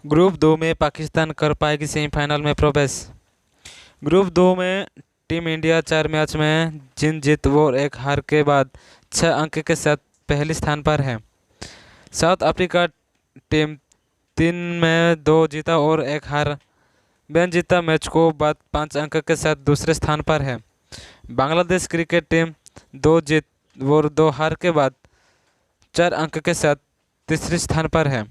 Group 2 में पाकिस्तान कर पाएगी सेमीफाइनल में प्रवेश। ग्रुप 2 में टीम इंडिया 4 मैच में जीत और 1 हार के बाद 6 अंक के साथ पहले स्थान पर है। साउथ अफ्रीका टीम 3 में 2 जीता और 1 हार बिन जीता मैच को बाद 5 अंक के साथ दूसरे स्थान पर है। बांग्लादेश क्रिकेट टीम 2 जीत और 2 हार के बाद 4 अंक के साथ तीसरे स्थान पर है।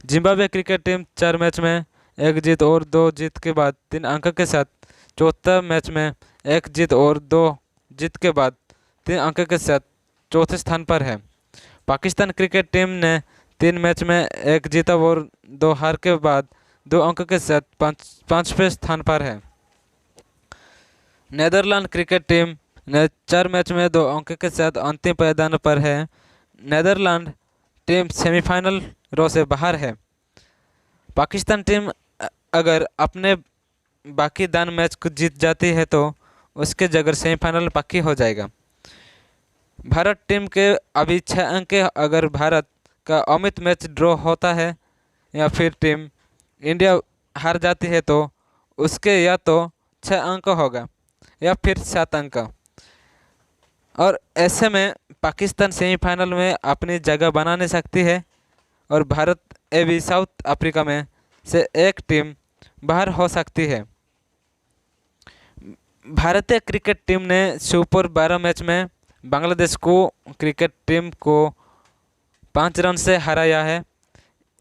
जिम्बाब्वे क्रिकेट टीम 4 मैच में 1 जीत और 2 जीत के बाद 3 अंक के साथ चौथा मैच में 1 जीत और 2 जीत के बाद 3 अंक के साथ चौथे स्थान पर है। पाकिस्तान क्रिकेट टीम ने 3 मैच में 1 जीता और 2 हार के बाद 2 अंक के साथ पांचवें स्थान पर है। नीदरलैंड क्रिकेट टीम ने 4 मैच में 2 अंक के साथ अंतिम पायदान पर है। नीदरलैंड टीम सेमीफाइनल रो से बाहर है। पाकिस्तान टीम अगर अपने बाकी दान मैच को जीत जाती है तो उसके जगह सेमीफाइनल पक्की हो जाएगा। भारत टीम के अभी 6 अंक। अगर भारत का अमित मैच ड्रॉ होता है या फिर टीम इंडिया हार जाती है तो उसके या तो 6 अंक होगा या फिर 7 अंक, और ऐसे में पाकिस्तान सेमीफाइनल में अपनी जगह बना नहीं सकती है और भारत भी साउथ अफ्रीका में से एक टीम बाहर हो सकती है। भारतीय क्रिकेट टीम ने सुपर 12 मैच में बांग्लादेश को क्रिकेट टीम को 5 रन से हराया है।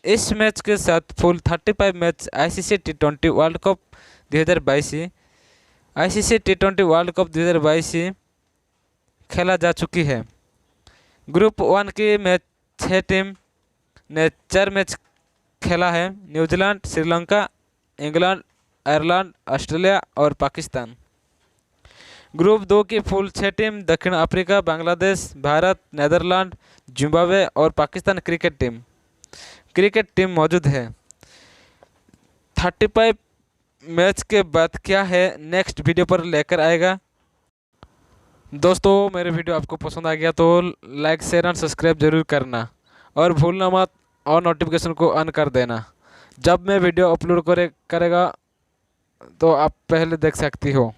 इस मैच के साथ फुल 35 मैच आईसीसी टी20 वर्ल्ड कप 2022 आईसीसी टी20 वर्ल्ड कप 2022 खेला जा चुकी है। ग्रुप 1 की मैच 6 टीम ने 4 मैच खेला है। New Zealand, Sri Lanka, England, Ireland, Australia और पाकिस्तान। ग्रुप 2 की फुल 6 टीम दक्षिण Africa, Bangladesh, Bharat, Netherlands, Zimbabwe और पाकिस्तान क्रिकेट टीम मौजूद है। 35 मैच के बाद क्या है नेक्स्ट वीडियो पर लेकर आएगा। दोस्तों मेरे वीडियो आपको पसंद आ गया तो लाइक, शेयर एंड सब्सक्राइब जरूर करना और भूलना मत और नोटिफिकेशन को ऑन कर देना। जब मैं वीडियो अपलोड करेगा तो आप पहले देख सकती हो।